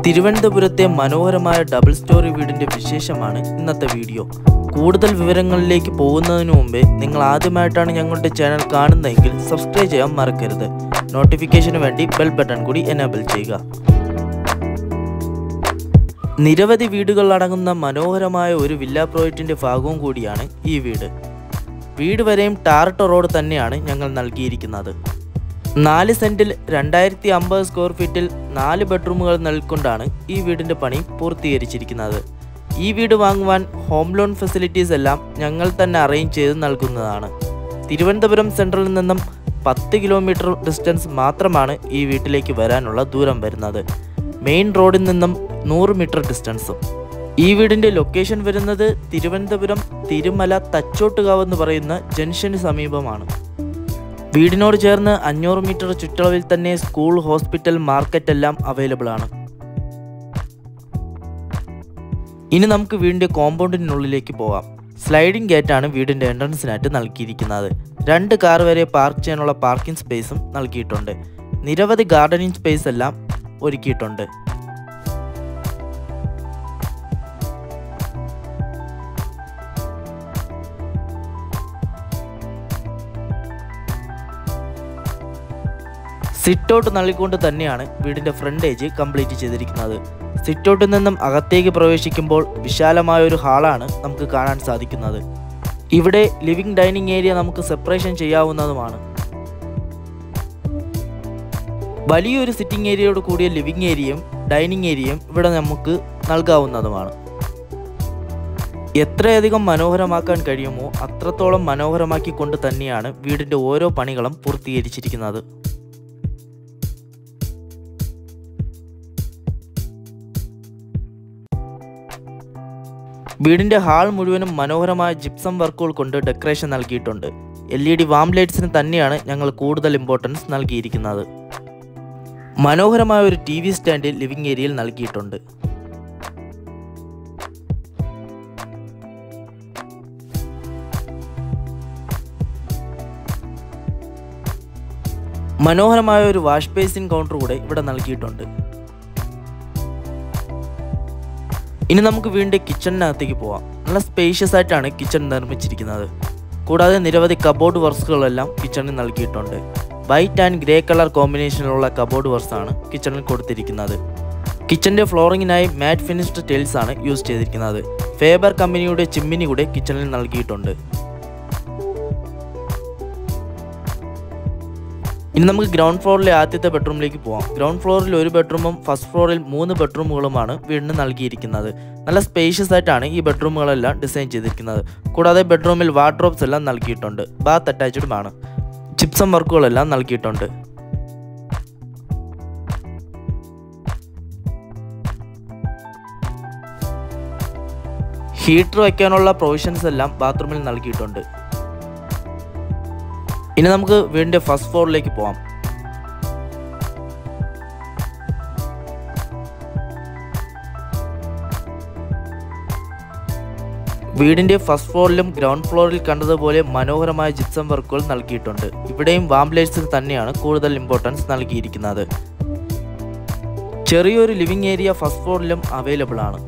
തിരുവനന്തപുരത്തെ മനോഹരമായ double storey വീടിന്റെ വിശേഷമാണ് ഇന്നത്തെ വീഡിയോ. കൂടുതൽ വിവരങ്ങളിലേക്ക് പോകുന്നതിന് മുമ്പേ നിങ്ങൾ ആദ്യമായിട്ടാണ് ഞങ്ങളുടെ ചാനൽ കാണുന്നതെങ്കിൽ സബ്സ്ക്രൈബ് ചെയ്യാൻ മറക്കരുത്. നോട്ടിഫിക്കേഷന് വേണ്ടി ബെൽ ബട്ടൺ കൂടി എനേബിൾ ചെയ്യുക. നിരവധി വീടുകൾ അടങ്ങുന്ന മനോഹരമായ ഒരു വില്ല പ്രോജക്റ്റിന്റെ ഭാഗവും കൂടിയാണ് ഈ വീട്. വീട് വരെയും ടാറിട്ട റോഡ് തന്നെയാണ് ഞങ്ങൾ നൽകിയിരിക്കുന്നത്. 4 സെന്റിൽ 2050 സ്ക്വയർ ഫീറ്റിൽ 4 ബെഡ്റൂമുകൾ നൽകിക്കൊണ്ടാണ് ഈ വീടിൻ്റെ പണി പൂർത്തീകരിച്ചിരിക്കുന്നത്. ഈ വീട് വാങ്ങുവാൻ ഹോം ലോൺ ഫെസിലിറ്റീസ് എല്ലാം ഞങ്ങൾ തന്നെ അറേഞ്ച് ചെയ്ത് നൽകുന്നതാണ്. തിരുവനന്തപുരം സെൻട്രലിൽ നിന്നും 10 കിലോമീറ്റർ ഡിസ്റ്റൻസ് മാത്രമാണ് ഈ വീട്ടിലേക്ക് വരാനുള്ള ദൂരം വരുന്നത്. മെയിൻ റോഡിൽ നിന്നും 100 മീറ്റർ ഡിസ്റ്റൻസും. ഈ വീടിൻ്റെ ലൊക്കേഷൻ വരുന്നത് തിരുവനന്തപുരം തിരുമല തച്ചോട്ടുകാവ് എന്ന് പറയുന്ന ജംഗ്ഷന് സമീപമാണ്. വീടിനോട് ചേർന്ന് 500 മീറ്റർ ചുറ്റളവിൽ തന്നെ സ്കൂൾ, ഹോസ്പിറ്റൽ, മാർക്കറ്റ് എല്ലാം അവൈലബിൾ ആണ്. ഇനി നമുക്ക് വീടിൻ്റെ കോമ്പൗണ്ടിനുള്ളിലേക്ക് പോകാം. സ്ലൈഡിംഗ് ഗേറ്റാണ് വീടിൻ്റെ എൻട്രൻസിനായിട്ട് നൽകിയിരിക്കുന്നത്. 2 കാർ വരെ പാർക്ക് ചെയ്യാനുള്ള പാർക്കിംഗ് സ്പേസും നൽകിയിട്ടുണ്ട്. നിരവധി ഗാർഡനിങ് സ്പേസ് എല്ലാം ഒരുക്കിയിട്ടുണ്ട്. സിറ്റ് ഔട്ട് നൽകിക്കൊണ്ട് തന്നെയാണ് വീടിൻ്റെ ഫ്രണ്ടേജ് കംപ്ലീറ്റ് ചെയ്തിരിക്കുന്നത്. സിറ്റ് ഔട്ടിൽ നിന്നും അകത്തേക്ക് പ്രവേശിക്കുമ്പോൾ വിശാലമായ ഒരു ഹാളാണ് നമുക്ക് കാണാൻ സാധിക്കുന്നത്. ഇവിടെ ലിവിംഗ് ഡൈനിങ് ഏരിയ നമുക്ക് സെപ്പറേഷൻ ചെയ്യാവുന്നതുമാണ്. വലിയൊരു സിറ്റിംഗ് ഏരിയയോട് കൂടിയ ലിവിംഗ് ഏരിയയും ഡൈനിങ് ഏരിയയും ഇവിടെ നമുക്ക് നൽകാവുന്നതുമാണ്. എത്രയധികം മനോഹരമാക്കാൻ കഴിയുമോ അത്രത്തോളം മനോഹരമാക്കിക്കൊണ്ട് തന്നെയാണ് വീടിൻ്റെ ഓരോ പണികളും പൂർത്തീകരിച്ചിരിക്കുന്നത്. വീടിൻ്റെ ഹാൾ മുഴുവനും മനോഹരമായ ജിപ്സം വർക്കുകൾ കൊണ്ട് ഡെക്കറേഷൻ നൽകിയിട്ടുണ്ട്. LED വാം ലൈറ്റ്സിന് തന്നെയാണ് ഞങ്ങൾ കൂടുതൽ ഇമ്പോർട്ടൻസ് നൽകിയിരിക്കുന്നത്. മനോഹരമായ ഒരു TV സ്റ്റാൻഡ് ലിവിംഗ് ഏരിയയിൽ നൽകിയിട്ടുണ്ട്. മനോഹരമായ ഒരു വാഷ് ബേസിൻ കൗണ്ടർ കൂടെ ഇവിടെ നൽകിയിട്ടുണ്ട്. ഇനി നമുക്ക് വീണ്ടും കിച്ചണിനകത്തേക്ക് പോവാം. നല്ല സ്പേഷ്യസ് ആയിട്ടാണ് കിച്ചൺ നിർമ്മിച്ചിരിക്കുന്നത്. കൂടാതെ നിരവധി കബോർഡ് വർക്ക്സുകളെല്ലാം കിച്ചണിൽ നൽകിയിട്ടുണ്ട്. വൈറ്റ് ആൻഡ് ഗ്രേ കളർ കോമ്പിനേഷനിലുള്ള കബോർഡ് വർക്ക്സാണ് കിച്ചണിൽ കൊടുത്തിരിക്കുന്നത്. കിച്ചണിൻ്റെ ഫ്ലോറിങ്ങിനായി മാറ്റ് ഫിനിഷ്ഡ് ടൈൽസ് ആണ് യൂസ് ചെയ്തിരിക്കുന്നത്. ഫേബർ കമ്പനിയുടെ ചിമ്മിനി കൂടെ കിച്ചണിൽ നൽകിയിട്ടുണ്ട്. ഇനി നമുക്ക് ഗ്രൗണ്ട് ഫ്ലോറിലെ ആദ്യത്തെ ബെഡ്റൂമിലേക്ക് പോകാം. ഗ്രൗണ്ട് ഫ്ലോറിൽ 1 ബെഡ്റൂമും ഫസ്റ്റ് ഫ്ലോറിൽ 3 ബെഡ്റൂമുകളുമാണ് വീടിന് നൽകിയിരിക്കുന്നത്. നല്ല സ്പേഷ്യസ് ആയിട്ടാണ് ഈ ബെഡ്റൂമുകളെല്ലാം ഡിസൈൻ ചെയ്തിരിക്കുന്നത്. കൂടാതെ ബെഡ്റൂമിൽ വാർഡ്രോബ്സ് എല്ലാം നൽകിയിട്ടുണ്ട്. ബാത്ത് അറ്റാച്ച്ഡുമാണ്. ജിപ്സം വർക്കുകളെല്ലാം നൽകിയിട്ടുണ്ട്. ഹീറ്റർ വയ്ക്കാനുള്ള പ്രൊവിഷൻസ് എല്ലാം ബാത്റൂമിൽ നൽകിയിട്ടുണ്ട്. ഇനി നമുക്ക് വീടിൻ്റെ ഫസ്റ്റ് ഫ്ലോറിലേക്ക് പോകാം. വീടിൻ്റെ ഫസ്റ്റ് ഫ്ലോറിലും ഗ്രൗണ്ട് ഫ്ലോറിൽ കണ്ടതുപോലെ മനോഹരമായ ജിപ്സം വർക്കുകൾ നൽകിയിട്ടുണ്ട്. ഇവിടെയും വാം ലൈറ്റ്സിന് തന്നെയാണ് കൂടുതൽ ഇമ്പോർട്ടൻസ് നൽകിയിരിക്കുന്നത്. ചെറിയൊരു ലിവിംഗ് ഏരിയ ഫസ്റ്റ് ഫ്ലോറിലും അവൈലബിൾ ആണ്.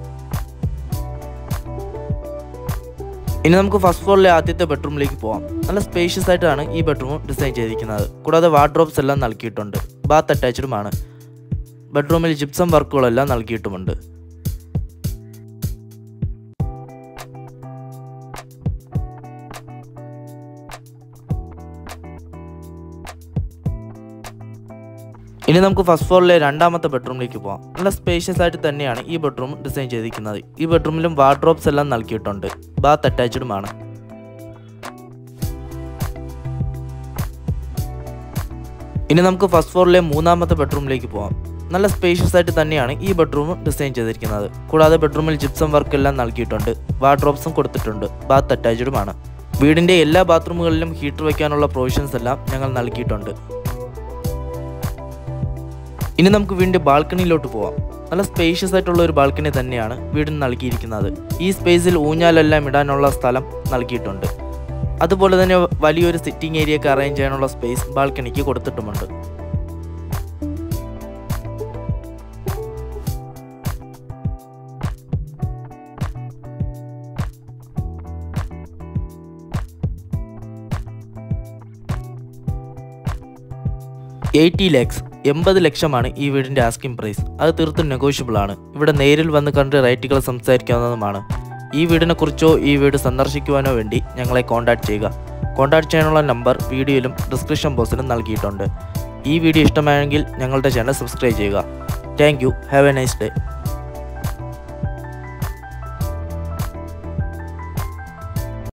ഇനി നമുക്ക് ഫസ്റ്റ് ഫ്ലോറിലെ ആദ്യത്തെ ബെഡ്റൂമിലേക്ക് പോകാം. നല്ല സ്പേഷ്യസ് ആയിട്ടാണ് ഈ ബെഡ്റൂം ഡിസൈൻ ചെയ്തിരിക്കുന്നത്. കൂടാതെ വാർഡ്രോബ്സ് എല്ലാം നൽകിയിട്ടുണ്ട്. ബാത്ത് അറ്റാച്ച്ഡുമാണ്. ബെഡ്റൂമിൽ ജിപ്സം വർക്കുകളെല്ലാം നൽകിയിട്ടുമുണ്ട്. ഇനി നമുക്ക് ഫസ്റ്റ് ഫ്ലോറിലെ രണ്ടാമത്തെ ബെഡ്റൂമിലേക്ക് പോകാം. നല്ല സ്പേഷ്യസ് ആയിട്ട് തന്നെയാണ് ഈ ബെഡ്റൂം ഡിസൈൻ ചെയ്തിരിക്കുന്നത്. ഈ ബെഡ്റൂമിലും വാർഡ്രോബ്സ് എല്ലാം നൽകിയിട്ടുണ്ട്. ബാത്ത് അറ്റാച്ച്ഡുമാണ്. ഇനി നമുക്ക് ഫസ്റ്റ് ഫ്ലോറിലെ മൂന്നാമത്തെ ബെഡ്റൂമിലേക്ക് പോകാം. നല്ല സ്പേഷ്യസ് ആയിട്ട് തന്നെയാണ് ഈ ബെഡ്റൂം ഡിസൈൻ ചെയ്തിരിക്കുന്നത്. കൂടാതെ ബെഡ്റൂമിൽ ജിപ്സം വർക്ക് എല്ലാം നൽകിയിട്ടുണ്ട്. വാർഡ്രോബ്സും കൊടുത്തിട്ടുണ്ട്. ബാത്ത് അറ്റാച്ച്ഡുമാണ്. വീടിൻ്റെ എല്ലാ ബാത്റൂമുകളിലും ഹീറ്റർ വയ്ക്കാനുള്ള പ്രൊവിഷൻസ് എല്ലാം ഞങ്ങൾ നൽകിയിട്ടുണ്ട്. ഇനി നമുക്ക് വീണ്ടും ബാൽക്കണിയിലോട്ട് പോവാം. നല്ല സ്പേഷ്യസ് ആയിട്ടുള്ള ഒരു ബാൽക്കണി തന്നെയാണ് വീടിന് നൽകിയിരിക്കുന്നത്. ഈ സ്പേസിൽ ഊഞ്ഞാലെല്ലാം ഇടാനുള്ള സ്ഥലം നൽകിയിട്ടുണ്ട്. അതുപോലെ തന്നെ വലിയൊരു സിറ്റിംഗ് ഏരിയ ഒക്കെ അറേഞ്ച് ചെയ്യാനുള്ള സ്പേസ് ബാൽക്കണിക്ക് കൊടുത്തിട്ടുമുണ്ട്. 80 lakhs 80 ലക്ഷമാണ് ഈ വീടിൻ്റെ ആസ്കിംഗ് പ്രൈസ്. അത് തീർത്തും നെഗോഷ്യബിൾ ആണ്. ഇവിടെ നേരിൽ വന്ന് കണ്ട് റേറ്റുകൾ സംസാരിക്കാവുന്നതുമാണ്. ഈ വീടിനെക്കുറിച്ചോ ഈ വീട് സന്ദർശിക്കുവാനോ വേണ്ടി ഞങ്ങളെ കോൺടാക്റ്റ് ചെയ്യുക. കോൺടാക്റ്റ് ചെയ്യാനുള്ള നമ്പർ വീഡിയോയിലും ഡിസ്ക്രിപ്ഷൻ ബോക്സിലും നൽകിയിട്ടുണ്ട്. ഈ വീഡിയോ ഇഷ്ടമായെങ്കിൽ ഞങ്ങളുടെ ചാനൽ സബ്സ്ക്രൈബ് ചെയ്യുക. Thank you. Have A nice day.